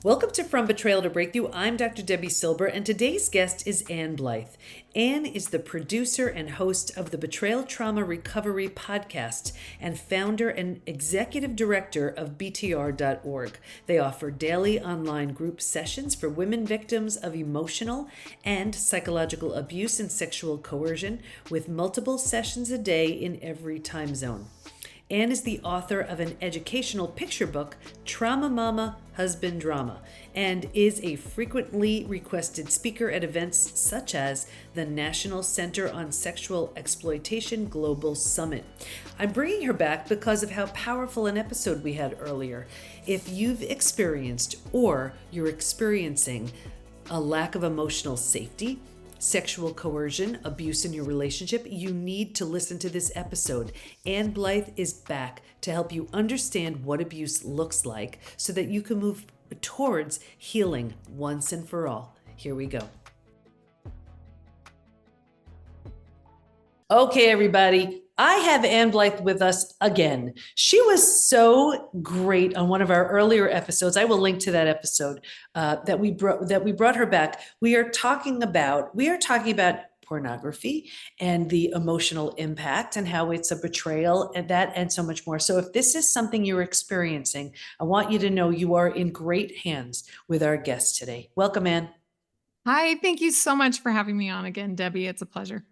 Welcome to From Betrayal to Breakthrough. I'm Dr. Debbie Silber, and today's guest is Ann Blythe. Ann is the producer and host of the Betrayal Trauma Recovery podcast and founder and executive director of BTR.org. They offer daily online group sessions for women victims of emotional and psychological abuse and sexual coercion, with multiple sessions a day in every time zone. Ann is the author of an educational picture book, Trauma Mama, Husband Drama, and is a frequently requested speaker at events such as the National Center on Sexual Exploitation Global Summit. I'm bringing her back because of how powerful an episode we had earlier. If you've experienced or you're experiencing a lack of emotional safety, sexual coercion, abuse in your relationship, you need to listen to this episode. Ann Blythe is back to help you understand what abuse looks like so that you can move towards healing once and for all. Here we go. Okay, everybody. I have Ann Blythe with us again. She was so great on one of our earlier episodes. I will link to that episode that we brought her back. We are talking about pornography and the emotional impact and how it's a betrayal and that and so much more. So if this is something you're experiencing, I want you to know you are in great hands with our guest today. Welcome, Ann. Hi, thank you so much for having me on again, Debbie. It's a pleasure.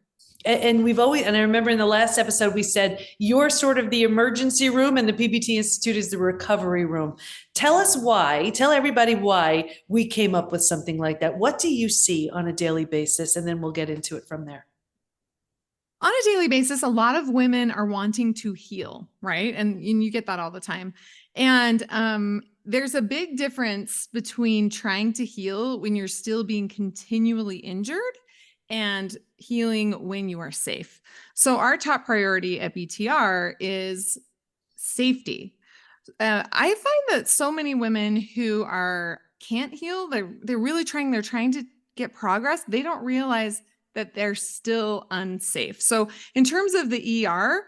And I remember in the last episode, we said you're sort of the emergency room and the PBT Institute is the recovery room. Tell everybody why we came up with something like that. What do you see on a daily basis? And then we'll get into it from there. On a daily basis, a lot of women are wanting to heal, right? And you get that all the time. And there's a big difference between trying to heal when you're still being continually injured and healing when you are safe. So our top priority at BTR is safety. I find that so many women who can't heal, they're really trying, they're trying to get progress. They don't realize that they're still unsafe. So in terms of the ER,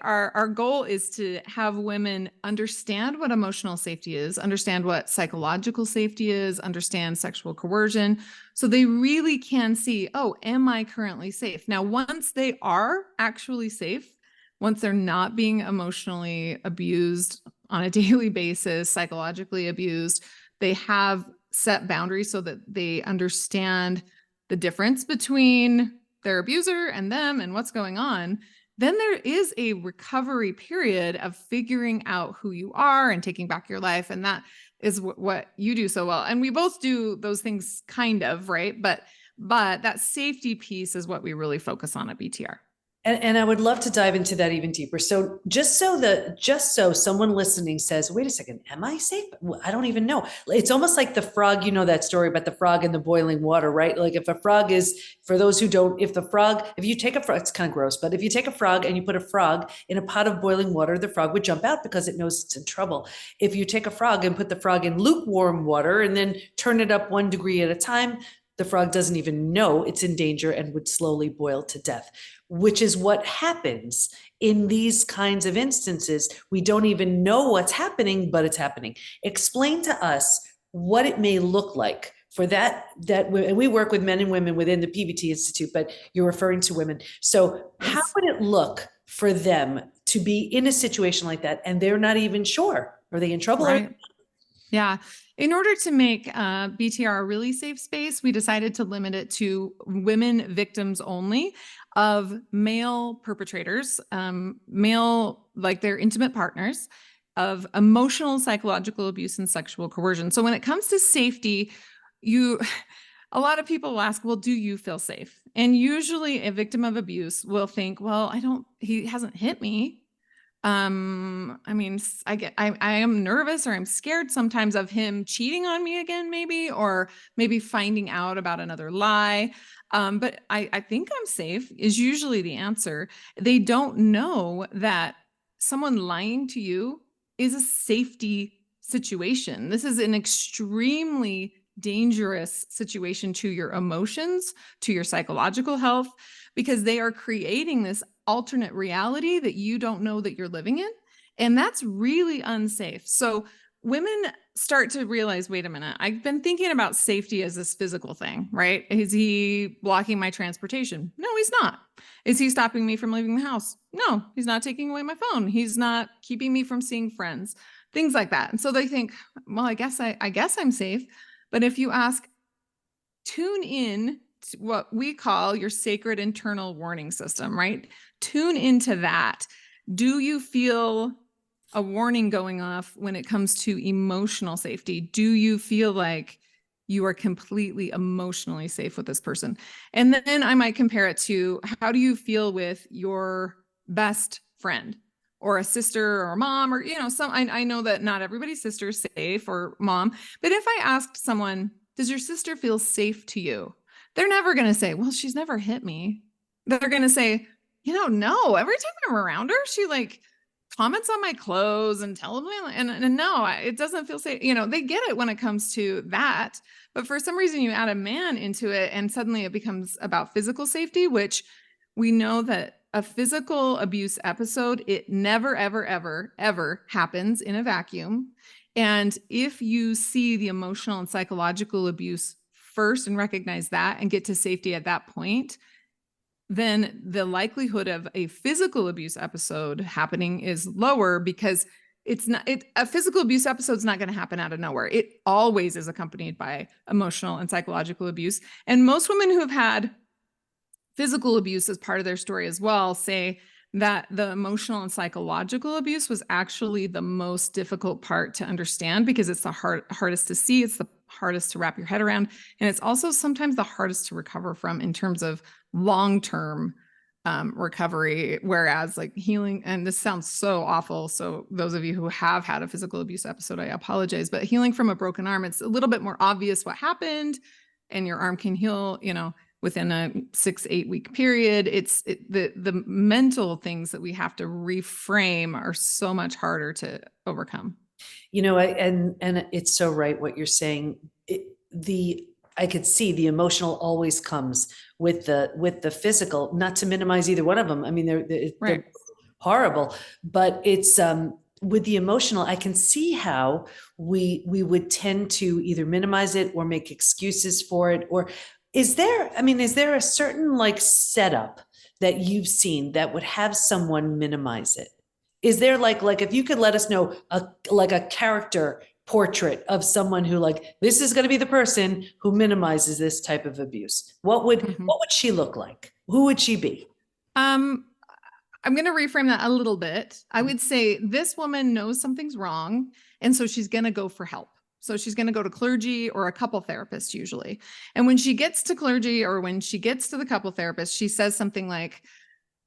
our goal is to have women understand what emotional safety is, understand what psychological safety is, understand sexual coercion, so they really can see, oh, am I currently safe? Now, once they are actually safe, once they're not being emotionally abused on a daily basis, psychologically abused, they have set boundaries so that they understand the difference between their abuser and them and what's going on. Then there is a recovery period of figuring out who you are and taking back your life. And that is what you do so well. And we both do those things kind of, right? But that safety piece is what we really focus on at BTR. And I would love to dive into that even deeper. So just so someone listening says, wait a second, am I safe? Well, I don't even know. It's almost like the frog, you know, that story about the frog in the boiling water, right? Like if a frog is, for those who don't, if you take a frog, it's kind of gross, but if you take a frog and you put a frog in a pot of boiling water, the frog would jump out because it knows it's in trouble. If you take a frog and put the frog in lukewarm water and then turn it up 1 degree at a time, the frog doesn't even know it's in danger and would slowly boil to death, which is what happens in these kinds of instances. We don't even know what's happening, but it's happening. Explain to us what it may look like for that and we work with men and women within the PBT Institute, but you're referring to women. So how would it look for them to be in a situation like that and they're not even sure? Are they in trouble? Right. Yeah. In order to make BTR a really safe space, we decided to limit it to women victims only of male perpetrators, like their intimate partners, of emotional, psychological abuse and sexual coercion. So when it comes to safety, a lot of people will ask, well, do you feel safe? And usually a victim of abuse will think, well, he hasn't hit me. I am nervous or I'm scared sometimes of him cheating on me again, or maybe finding out about another lie. But I think I'm safe is usually the answer. They don't know that someone lying to you is a safety situation. This is an extremely dangerous situation to your emotions, to your psychological health, because they are creating this alternate reality that you don't know that you're living in. And that's really unsafe. So women start to realize, wait a minute, I've been thinking about safety as this physical thing, right? Is he blocking my transportation? No, he's not. Is he stopping me from leaving the house? No, he's not taking away my phone. He's not keeping me from seeing friends, things like that. And so they think, well, I guess I'm safe. But if you ask, tune in to what we call your sacred internal warning system, right? Tune into that. Do you feel a warning going off when it comes to emotional safety? Do you feel like you are completely emotionally safe with this person? And then I might compare it to, how do you feel with your best friend or a sister or a mom, or, I know that not everybody's sister is safe, or mom, but if I asked someone, does your sister feel safe to you? They're never going to say, well, she's never hit me. They're going to say, no, every time I'm around her, she like comments on my clothes and tells me, and no, it doesn't feel safe. They get it when it comes to that. But for some reason, you add a man into it, and suddenly it becomes about physical safety, which we know that a physical abuse episode, it never, ever, ever, ever happens in a vacuum. And if you see the emotional and psychological abuse first and recognize that and get to safety at that point, then the likelihood of a physical abuse episode happening is lower, because a physical abuse episode is not going to happen out of nowhere. It always is accompanied by emotional and psychological abuse. And most women who have had physical abuse as part of their story as well say that the emotional and psychological abuse was actually the most difficult part to understand, because it's the hardest to see, it's the hardest to wrap your head around, and it's also sometimes the hardest to recover from in terms of long-term recovery. Whereas like healing, and this sounds so awful, so those of you who have had a physical abuse episode, I apologize, but healing from a broken arm, it's a little bit more obvious what happened, and your arm can heal, within a 6-8 week period. The mental things that we have to reframe are so much harder to overcome. And it's so right what you're saying. I could see the emotional always comes with the physical, not to minimize either one of them. I mean, they're horrible, but it's with the emotional, I can see how we would tend to either minimize it or make excuses for it. Or is there a certain like setup that you've seen that would have someone minimize it? Is there like if you could let us know a character portrait of someone who like, this is going to be the person who minimizes this type of abuse? What would she look like? Who would she be? I'm going to reframe that a little bit. I would say this woman knows something's wrong, and so she's going to go for help. So she's going to go to clergy or a couple therapist usually. And when she gets to clergy, or when she gets to the couple therapist, she says something like,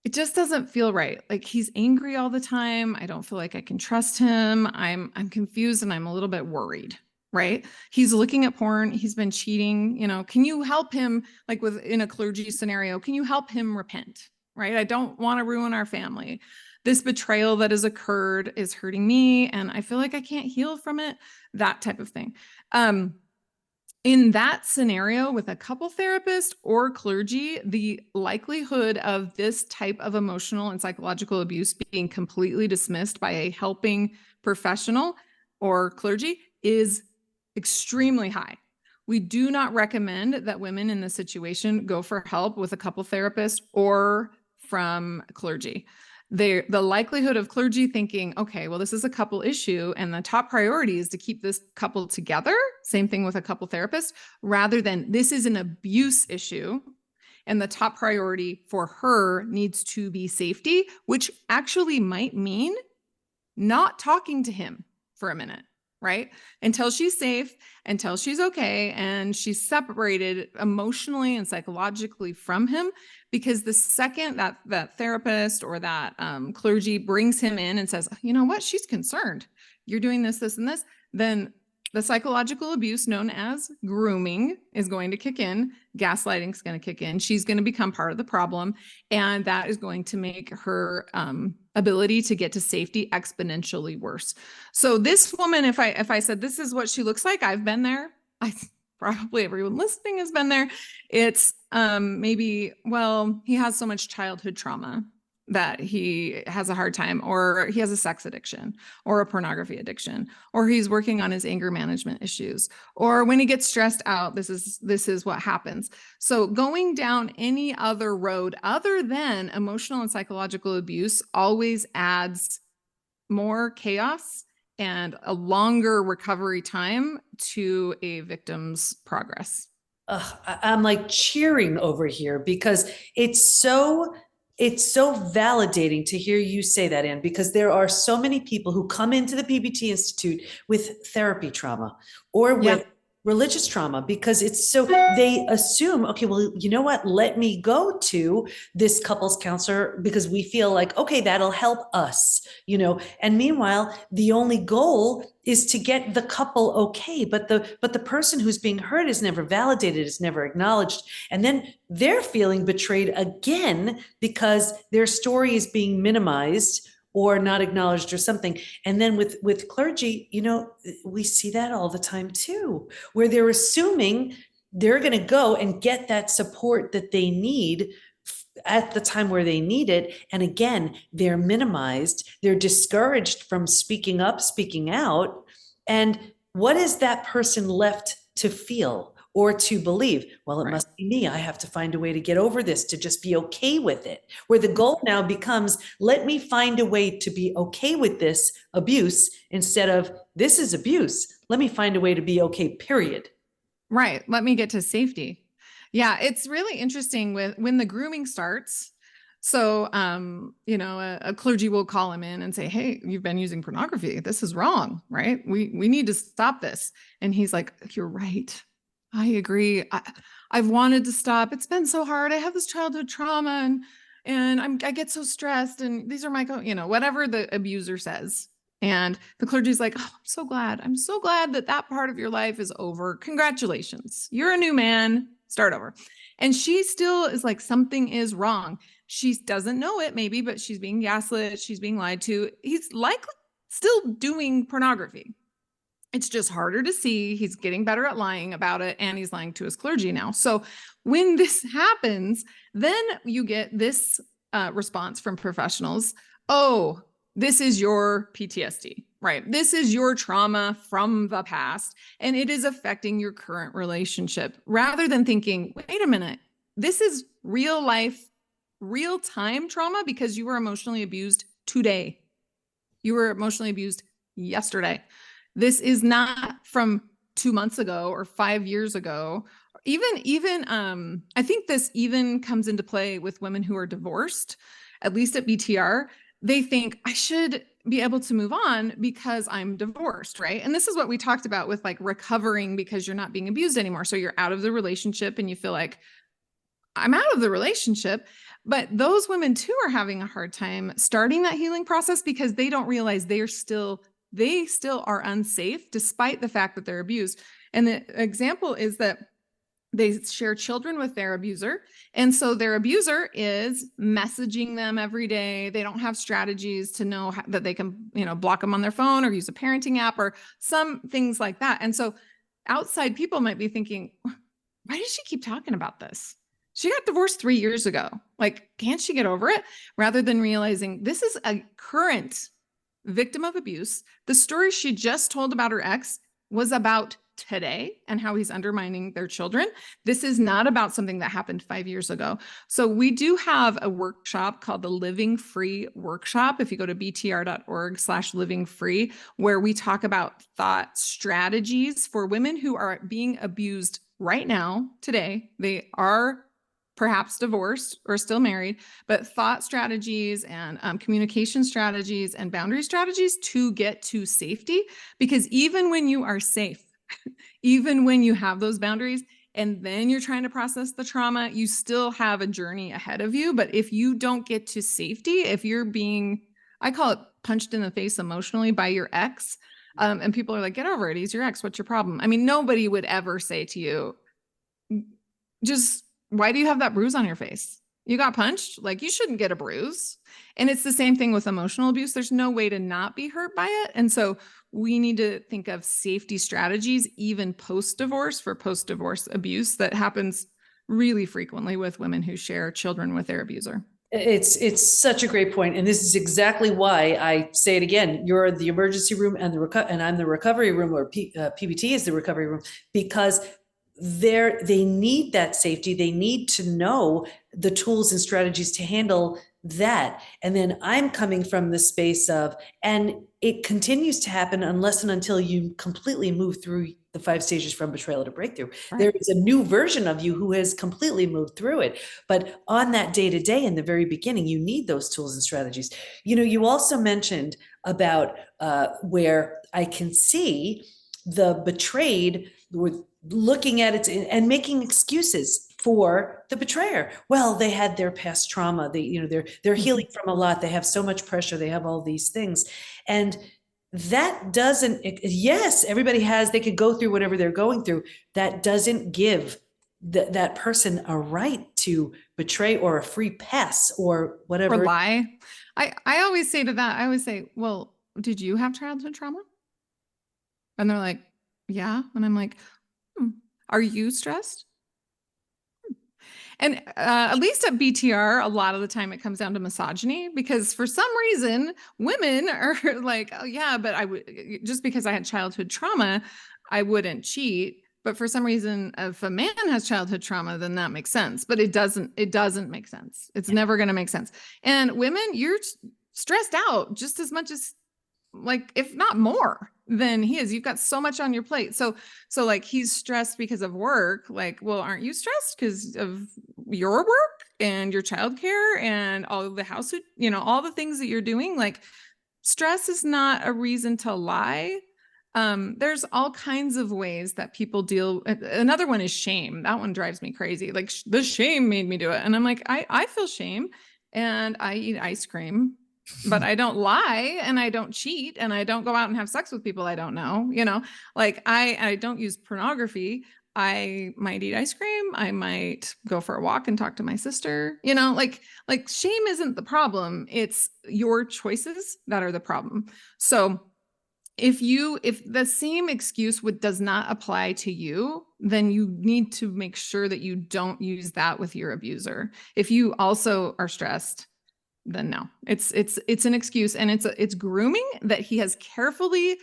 it just doesn't feel right. Like, he's angry all the time. I don't feel like I can trust him. I'm confused, and I'm a little bit worried, right? He's looking at porn. He's been cheating. Can you help him? Like in a clergy scenario, can you help him repent? Right? I don't want to ruin our family. This betrayal that has occurred is hurting me, and I feel like I can't heal from it. That type of thing. In that scenario with a couple therapist or clergy, the likelihood of this type of emotional and psychological abuse being completely dismissed by a helping professional or clergy is extremely high. We do not recommend that women in this situation go for help with a couple therapist or from clergy. The likelihood of clergy thinking, okay, well, this is a couple issue, and the top priority is to keep this couple together. Same thing with a couple therapist, rather than this is an abuse issue, and the top priority for her needs to be safety, which actually might mean not talking to him for a minute, right? Until she's safe, until she's okay, and she's separated emotionally and psychologically from him. Because the second that therapist or that clergy brings him in and says, you know what, she's concerned, you're doing this, this, and this, then the psychological abuse known as grooming is going to kick in. Gaslighting is going to kick in. She's going to become part of the problem. And that is going to make her ability to get to safety exponentially worse. So this woman, if I said, this is what she looks like, I've been there. Probably everyone listening has been there. It's maybe, well, he has so much childhood trauma that he has a hard time, or he has a sex addiction or a pornography addiction, or he's working on his anger management issues, or when he gets stressed out, this is what happens. So going down any other road other than emotional and psychological abuse always adds more chaos and a longer recovery time to a victim's progress. I'm like cheering over here because it's so validating to hear you say that, Anne, because there are so many people who come into the PBT Institute with therapy trauma or with religious trauma, because it's so, they assume, okay, well, you know what, let me go to this couples counselor because we feel like, okay, that'll help us, and meanwhile the only goal is to get the couple okay, but the person who's being hurt is never validated, is never acknowledged, and then they're feeling betrayed again because their story is being minimized or not acknowledged or something. And then with clergy, we see that all the time too, where they're assuming they're going to go and get that support that they need at the time where they need it. And again, they're minimized, they're discouraged from speaking up, speaking out. And what is that person left to feel or to believe? Well, it must be me. I have to find a way to get over this, to just be okay with it. Where the goal now becomes, let me find a way to be okay with this abuse, instead of, this is abuse, let me find a way to be okay, period. Right. Let me get to safety. Yeah, it's really interesting when the grooming starts. So, a clergy will call him in and say, "Hey, you've been using pornography. This is wrong, right? We need to stop this." And he's like, "You're right. I agree. I've wanted to stop. It's been so hard. I have this childhood trauma, and I get so stressed. And these are my, whatever the abuser says." And the clergy's like, "Oh, I'm so glad. I'm so glad that part of your life is over. Congratulations. You're a new man. Start over." And she still is like, something is wrong. She doesn't know it, maybe, but she's being gaslit. She's being lied to. He's likely still doing pornography. It's just harder to see. He's getting better at lying about it, and he's lying to his clergy now. So when this happens, then you get this response from professionals. "Oh, this is your PTSD, right? This is your trauma from the past, and it is affecting your current relationship," rather than thinking, wait a minute, this is real life, real time trauma because you were emotionally abused today. You were emotionally abused yesterday. This is not from 2 months ago or 5 years ago. Even I think this even comes into play with women who are divorced, at least at BTR. They think, I should be able to move on because I'm divorced, right? And this is what we talked about with like recovering because you're not being abused anymore. So you're out of the relationship and you feel like, I'm out of the relationship. But those women too are having a hard time starting that healing process because they don't realize they still are unsafe despite the fact that they're abused. And the example is that they share children with their abuser. And so their abuser is messaging them every day. They don't have strategies to know that they can, block them on their phone or use a parenting app or some things like that. And so outside people might be thinking, why does she keep talking about this? She got divorced 3 years ago. Like, can't she get over it? Rather than realizing this is a current victim of abuse. The story she just told about her ex was about today and how he's undermining their children. This is not about something that happened 5 years ago. So we do have a workshop called the Living Free Workshop. If you go to btr.org/living free, where we talk about thought strategies for women who are being abused right now, today. They are perhaps divorced or still married, but thought strategies and communication strategies and boundary strategies to get to safety. Because even when you are safe, even when you have those boundaries and then you're trying to process the trauma, you still have a journey ahead of you. But if you don't get to safety, if you're being, I call it punched in the face emotionally by your ex, and people are like, get over it. He's your ex. What's your problem? I mean, nobody would ever say to you, just, why do you have that bruise on your face? You got punched? Like, you shouldn't get a bruise. And it's the same thing with emotional abuse. There's no way to not be hurt by it. And so we need to think of safety strategies, even post-divorce, for post-divorce abuse that happens really frequently with women who share children with their abuser. It's such a great point, and this is exactly why I say it again. You're the emergency room, and and I'm the recovery room, or PBT is the recovery room, because they need that safety. They need to know the tools and strategies to handle that. And then I'm coming from the space of, and it continues to happen unless and until you completely move through the 5 stages from betrayal to breakthrough. Right. There is a new version of you who has completely moved through it. But on that day to day, in the very beginning, you need those tools and strategies. You also mentioned about where I can see the betrayed with looking at it and making excuses for the betrayer. Well, they had their past trauma. They're healing from a lot. They have so much pressure. They have all these things. And that doesn't, yes, everybody has, they could go through whatever they're going through. That doesn't give that person a right to betray or a free pass or whatever. Or lie. I always say to that, I always say, well, did you have childhood trauma? And they're like, yeah. And I'm like, are you stressed? And at least at BTR, a lot of the time it comes down to misogyny, because for some reason, women are like, oh, yeah, but just because I had childhood trauma, I wouldn't cheat. But for some reason, if a man has childhood trauma, then that makes sense. But it doesn't make sense. It's never going to make sense. And women, you're stressed out just as much as, like, if not more than he is. You've got so much on your plate. So like, he's stressed because of work. Like, well, aren't you stressed because of your work and your childcare and all of the house, all the things that you're doing? Like, stress is not a reason to lie. There's all kinds of ways that people deal. Another one is shame. That one drives me crazy. Like, the shame made me do it. And I'm like, I feel shame and I eat ice cream, but I don't lie and I don't cheat and I don't go out and have sex with people I don't know, like I don't use pornography. I might eat ice cream. I might go for a walk and talk to my sister, like shame isn't the problem. It's your choices that are the problem. So if the same excuse does not apply to you, then you need to make sure that you don't use that with your abuser. If you also are stressed, then no, it's an excuse, and it's grooming that he has carefully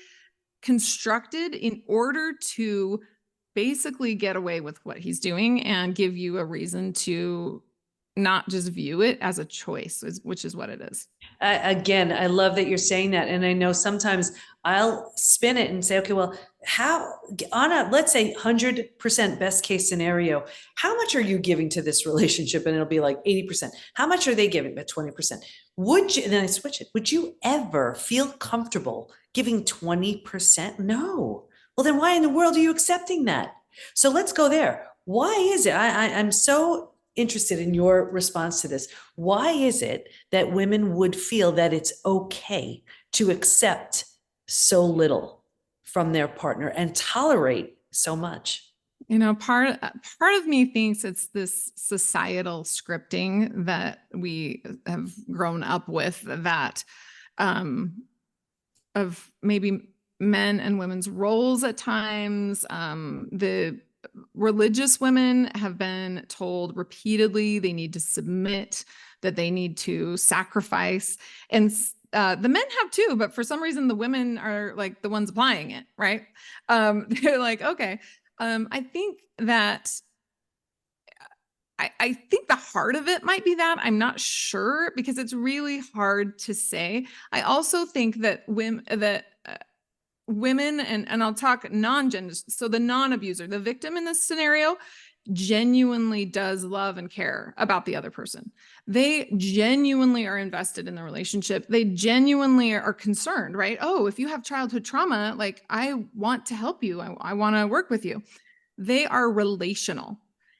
constructed in order to basically get away with what he's doing and give you a reason to not just view it as a choice, which is what it is. Again, I love that you're saying that. And I know sometimes I'll spin it and say, okay, well, how, on a, let's say 100% best case scenario, how much are you giving to this relationship? And it'll be like 80%. How much are they giving? But 20%. Would you, and then I switch it. Would you ever feel comfortable giving 20%? No. Well, then why in the world are you accepting that? So let's go there. Why is it? I'm so interested in your response to this. Why is it that women would feel that it's okay to accept so little from their partner and tolerate so much? Part of me thinks it's this societal scripting that we have grown up with, that of maybe men and women's roles at times. The religious women have been told repeatedly they need to submit, that they need to sacrifice. And the men have too, but for some reason the women are like the ones applying it, right? They're like, okay. I think that I think the heart of it might be that. I'm not sure, because it's really hard to say. I also think that women, and I'll talk non-gender, so the non-abuser, the victim in this scenario, genuinely does love and care about the other person. They genuinely are invested in the relationship. They genuinely are concerned, right? Oh, if you have childhood trauma, like, I want to help you. I want to work with you. They are relational.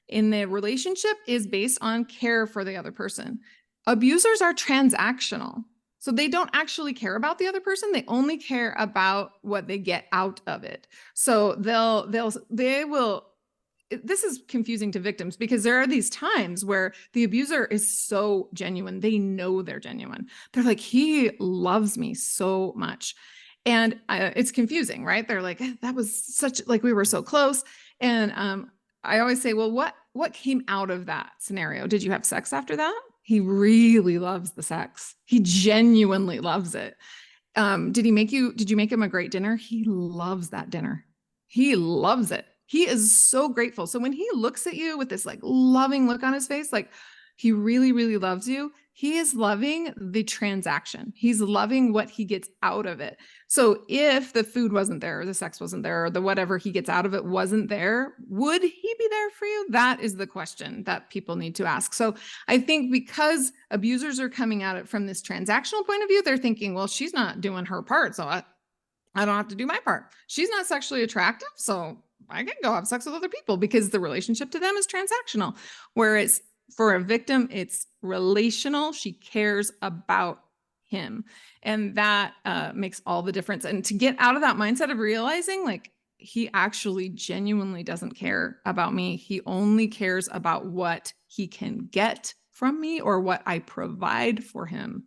In the relationship is based on care for the other person. Abusers are transactional. So they don't actually care about the other person. They only care about what they get out of it. So they will, this is confusing to victims, because there are these times where the abuser is so genuine. They know they're genuine. They're like, he loves me so much. And it's confusing, right? They're like, that was such, like, we were so close. And I always say, well, what came out of that scenario? Did you have sex after that? He really loves the sex. He genuinely loves it. Did you make him a great dinner? He loves that dinner. He loves it. He is so grateful. So when he looks at you with this like loving look on his face, like he really, really loves you, he is loving the transaction. He's loving what he gets out of it. So if the food wasn't there, or the sex wasn't there, or the whatever he gets out of it wasn't there, would he be there for you? That is the question that people need to ask. So I think because abusers are coming at it from this transactional point of view, they're thinking, well, she's not doing her part, so I don't have to do my part. She's not sexually attractive, so I can go have sex with other people, because the relationship to them is transactional. Whereas for a victim, it's relational. She cares about him. And that makes all the difference. And to get out of that mindset of realizing, like, he actually genuinely doesn't care about me. He only cares about what he can get from me or what I provide for him.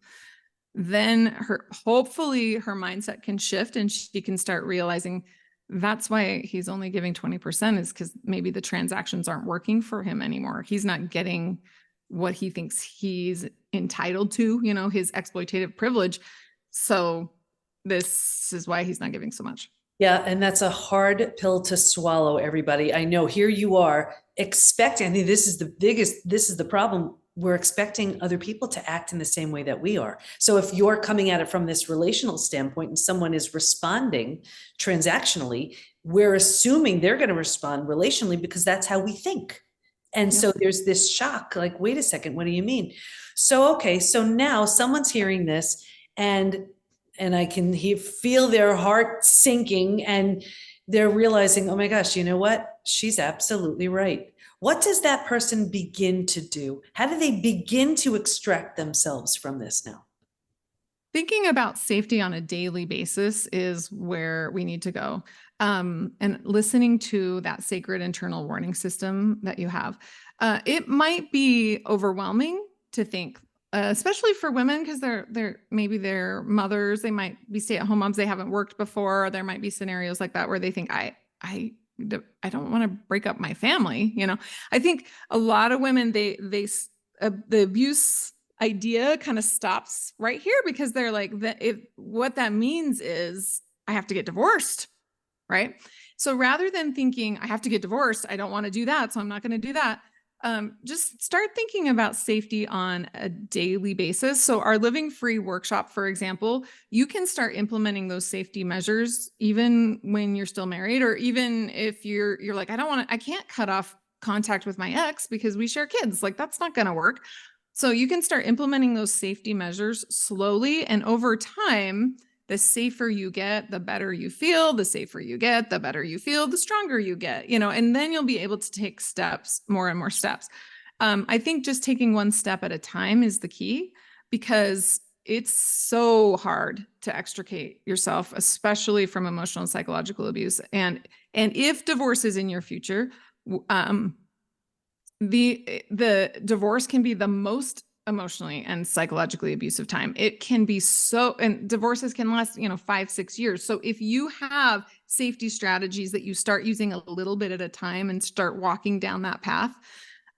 Then hopefully her mindset can shift and she can start realizing that's why he's only giving 20%, is because maybe the transactions aren't working for him anymore. He's not getting what he thinks he's entitled to, his exploitative privilege. So this is why he's not giving so much. Yeah, and that's a hard pill to swallow, everybody. I know, here you are expecting, I think this is the problem. We're expecting other people to act in the same way that we are. So if you're coming at it from this relational standpoint and someone is responding transactionally, we're assuming they're going to respond relationally because that's how we think. And so there's this shock, like, wait a second, what do you mean? So, okay, so now someone's hearing this and I can feel their heart sinking and they're realizing, oh my gosh, you know what? She's absolutely right. What does that person begin to do? How do they begin to extract themselves from this now? Thinking about safety on a daily basis is where we need to go. And listening to that sacred internal warning system that you have. It might be overwhelming to think, especially for women, because maybe they're mothers, they might be stay-at-home moms, they haven't worked before. There might be scenarios like that where they think, I don't want to break up my family. I think a lot of women, the abuse idea kind of stops right here, because they're like, what that means is I have to get divorced, right? So rather than thinking I have to get divorced, I don't want to do that, so I'm not going to do that. Just start thinking about safety on a daily basis. So our Living Free workshop, for example, you can start implementing those safety measures even when you're still married, or even if you're like, I can't cut off contact with my ex because we share kids. Like, that's not going to work. So you can start implementing those safety measures slowly, and over time, the safer you get, the better you feel. The safer you get, the better you feel, the stronger you get, and then you'll be able to take steps, more and more steps. I think just taking one step at a time is the key, because it's so hard to extricate yourself, especially from emotional and psychological abuse. And if divorce is in your future, the divorce can be the most emotionally and psychologically abusive time. It can be and divorces can last, 5-6 years. So if you have safety strategies that you start using a little bit at a time and start walking down that path,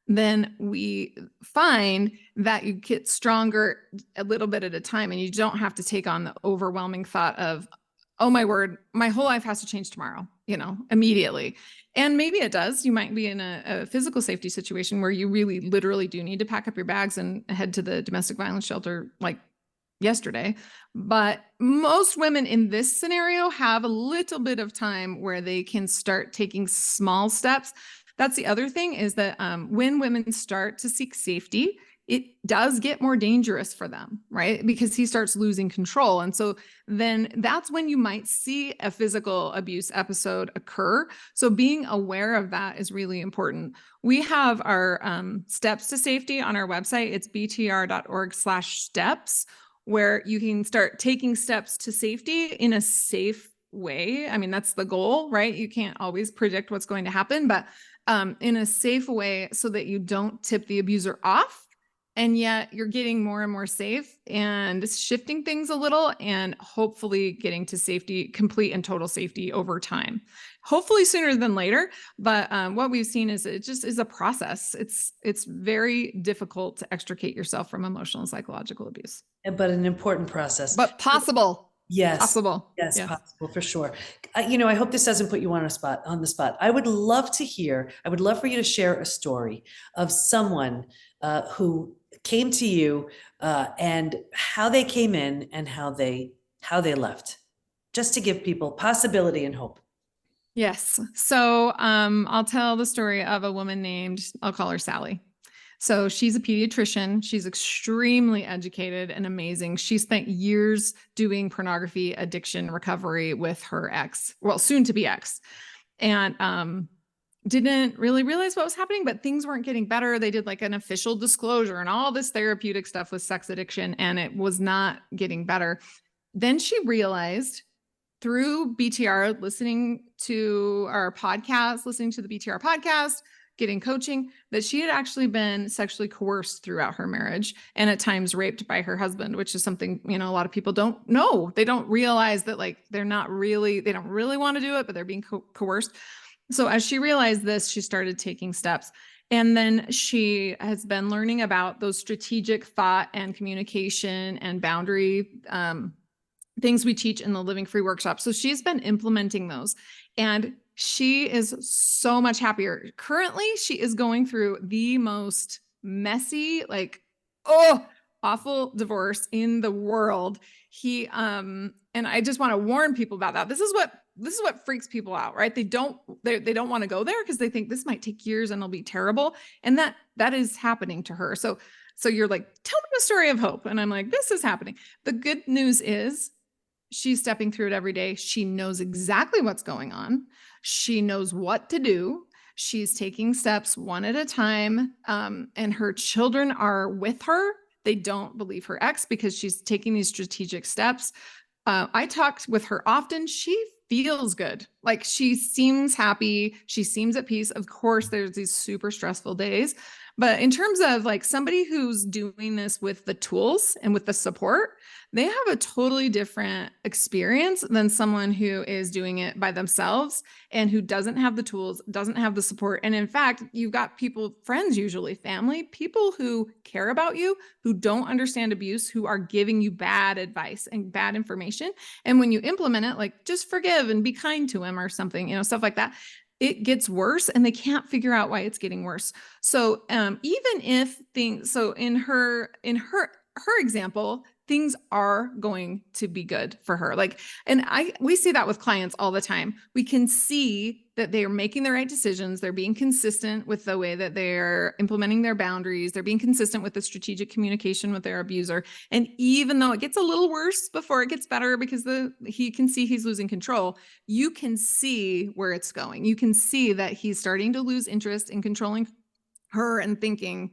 then we find that you get stronger a little bit at a time, and you don't have to take on the overwhelming thought of, oh my word, my whole life has to change tomorrow, immediately. And maybe it does. You might be in a physical safety situation where you really literally do need to pack up your bags and head to the domestic violence shelter like yesterday. But most women in this scenario have a little bit of time where they can start taking small steps. That's the other thing, is that when women start to seek safety, it does get more dangerous for them, right? Because he starts losing control. And so then that's when you might see a physical abuse episode occur. So being aware of that is really important. We have our steps to safety on our website. It's btr.org/steps, where you can start taking steps to safety in a safe way. I mean, that's the goal, right? You can't always predict what's going to happen, but in a safe way, so that you don't tip the abuser off, and yet you're getting more and more safe and shifting things a little and hopefully getting to safety, complete and total safety over time. Hopefully sooner than later, but what we've seen is it just is a process. It's very difficult to extricate yourself from emotional and psychological abuse. But an important process. But possible. Yes. Possible. Yes, Yes. possible for sure. I hope this doesn't put you on the spot. I would love for you to share a story of someone who came to you and how they came in and how they left, just to give people possibility and hope. Yes. So I'll tell the story of a woman named, I'll call her Sally. So she's a pediatrician. She's extremely educated and amazing. She spent years doing pornography addiction recovery with her ex, well, soon to be ex, and didn't really realize what was happening, but things weren't getting better. They did like an official disclosure and all this therapeutic stuff with sex addiction, and it was not getting better. Then she realized through BTR, listening to our podcast, listening to the BTR podcast, getting coaching, that she had actually been sexually coerced throughout her marriage and at times raped by her husband, which is something, a lot of people don't know. They don't realize that they don't really want to do it, but they're being coerced. So as she realized this, she started taking steps. And then she has been learning about those strategic thought and communication and boundary things we teach in the Living Free workshop. So she's been implementing those, and she is so much happier. Currently, she is going through the most messy, awful divorce in the world. And I just want to warn people about that. This is what freaks people out, right? They don't want to go there because they think this might take years and it'll be terrible. And that is happening to her. So you're like, tell them a story of hope. And I'm like, this is happening. The good news is she's stepping through it every day. She knows exactly what's going on. She knows what to do. She's taking steps one at a time. And her children are with her. They don't believe her ex because she's taking these strategic steps. I talked with her often. She feels good. Like she seems happy. She seems at peace. Of course, there's these super stressful days. But in terms of somebody who's doing this with the tools and with the support, they have a totally different experience than someone who is doing it by themselves and who doesn't have the tools, doesn't have the support. And in fact, you've got people, friends, usually family, people who care about you, who don't understand abuse, who are giving you bad advice and bad information. And when you implement it, just forgive and be kind to him or something, stuff like that, it gets worse and they can't figure out why it's getting worse. So even if in her example, things are going to be good for her. We see that with clients all the time. We can see that they are making the right decisions. They're being consistent with the way that they're implementing their boundaries. They're being consistent with the strategic communication with their abuser. And even though it gets a little worse before it gets better because he can see he's losing control, you can see where it's going. You can see that he's starting to lose interest in controlling her and thinking,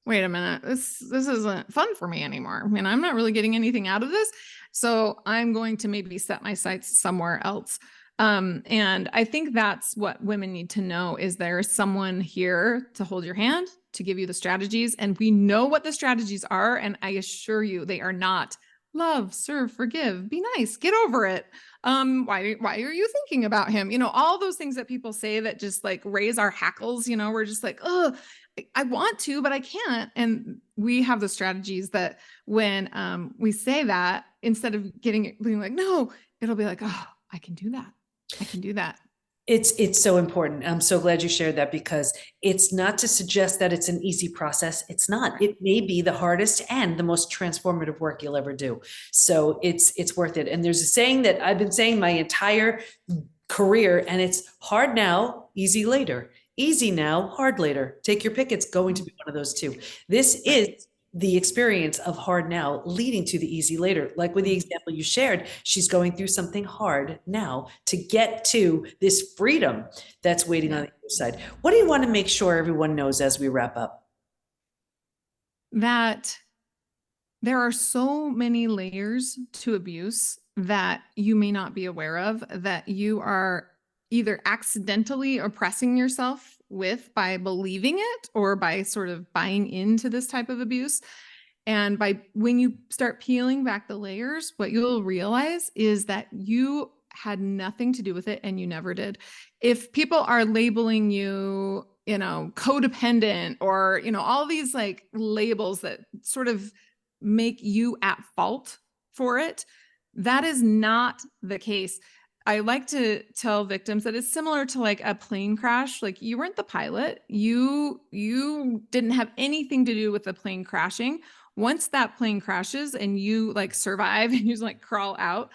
wait a minute, this isn't fun for me anymore. I mean, I'm not really getting anything out of this. So I'm going to maybe set my sights somewhere else. And I think that's what women need to know is there is someone here to hold your hand, to give you the strategies. And we know what the strategies are. And I assure you, they are not love, serve, forgive, be nice, get over it. Why are you thinking about him? All those things that people say that just raise our hackles, we're just like, oh, I want to, but I can't. And we have the strategies that when we say that, instead of being like, no, it'll be like, oh, I can do that. I can do that. It's so important. I'm so glad you shared that because it's not to suggest that it's an easy process. It's not. It may be the hardest and the most transformative work you'll ever do. So it's worth it. And there's a saying that I've been saying my entire career, and it's hard now, easy later. Easy now, hard later. Take your pick. It's going to be one of those two. This is the experience of hard now leading to the easy later. Like with the example you shared, she's going through something hard now to get to this freedom that's waiting on the other side. What do you want to make sure everyone knows as we wrap up? That there are so many layers to abuse that you may not be aware of, that you are either accidentally oppressing yourself with by believing it or by sort of buying into this type of abuse. And when you start peeling back the layers, what you'll realize is that you had nothing to do with it and you never did. If people are labeling you, codependent or, all these like labels that sort of make you at fault for it, that is not the case. I like to tell victims that it's similar to like a plane crash. Like you weren't the pilot. You didn't have anything to do with the plane crashing. Once that plane crashes and you like survive and you just like crawl out,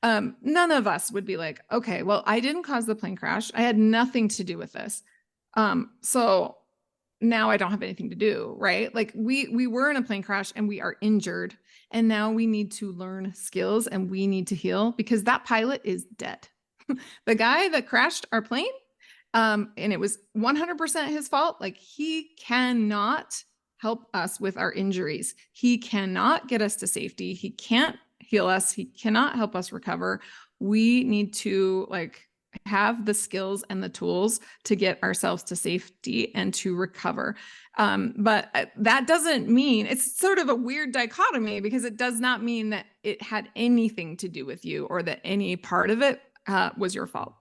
none of us would be like, okay, well, I didn't cause the plane crash. I had nothing to do with this. So now I don't have anything to do, right? Like we were in a plane crash and we are injured. And now we need to learn skills and we need to heal because that pilot is dead. The guy that crashed our plane, and it was 100% his fault. Like he cannot help us with our injuries. He cannot get us to safety. He can't heal us. He cannot help us recover. We need to like have the skills and the tools to get ourselves to safety and to recover. But that doesn't mean, it's sort of a weird dichotomy because it does not mean that it had anything to do with you or that any part of it was your fault.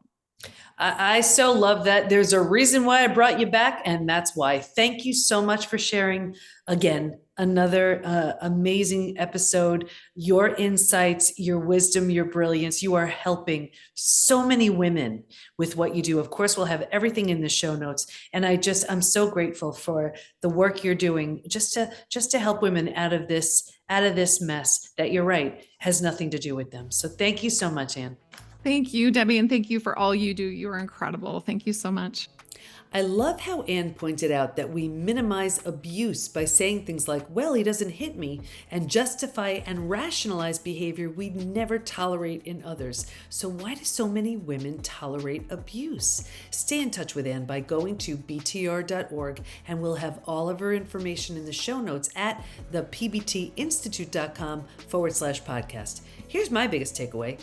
I so love that. There's a reason why I brought you back, and that's why. Thank you so much for sharing again another amazing episode. Your insights, your wisdom, your brilliance. You are helping so many women with what you do. Of course, we'll have everything in the show notes. And I'm so grateful for the work you're doing just to help women out of this mess that, you're right, has nothing to do with them. So thank you so much, Anne. Thank you, Debbie, and thank you for all you do. You are incredible. Thank you so much. I love how Anne pointed out that we minimize abuse by saying things like, well, he doesn't hit me, and justify and rationalize behavior we'd never tolerate in others. So why do so many women tolerate abuse? Stay in touch with Anne by going to btr.org, and we'll have all of her information in the show notes at thepbtinstitute.com/podcast. Here's my biggest takeaway.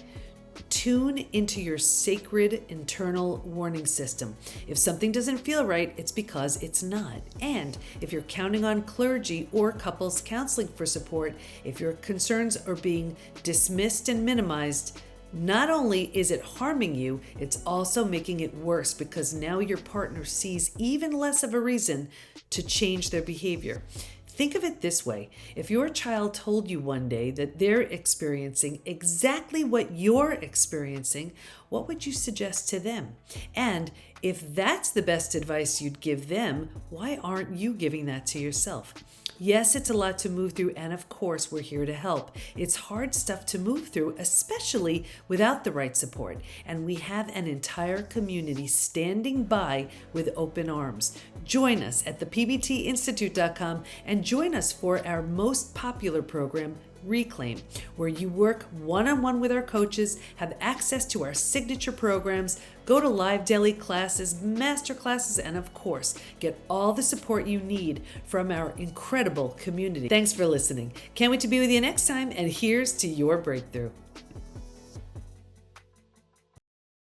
Tune into your sacred internal warning system. If something doesn't feel right, it's because it's not. And if you're counting on clergy or couples counseling for support, if your concerns are being dismissed and minimized, not only is it harming you, it's also making it worse because now your partner sees even less of a reason to change their behavior. Think of it this way. If your child told you one day that they're experiencing exactly what you're experiencing, what would you suggest to them? And if that's the best advice you'd give them, why aren't you giving that to yourself? Yes, it's a lot to move through, and of course, we're here to help. It's hard stuff to move through, especially without the right support. And we have an entire community standing by with open arms. Join us at thepbtinstitute.com and join us for our most popular program, Reclaim, where you work one-on-one with our coaches, have access to our signature programs, go to live daily classes, master classes, and of course, get all the support you need from our incredible community. Thanks for listening. Can't wait to be with you next time, and here's to your breakthrough.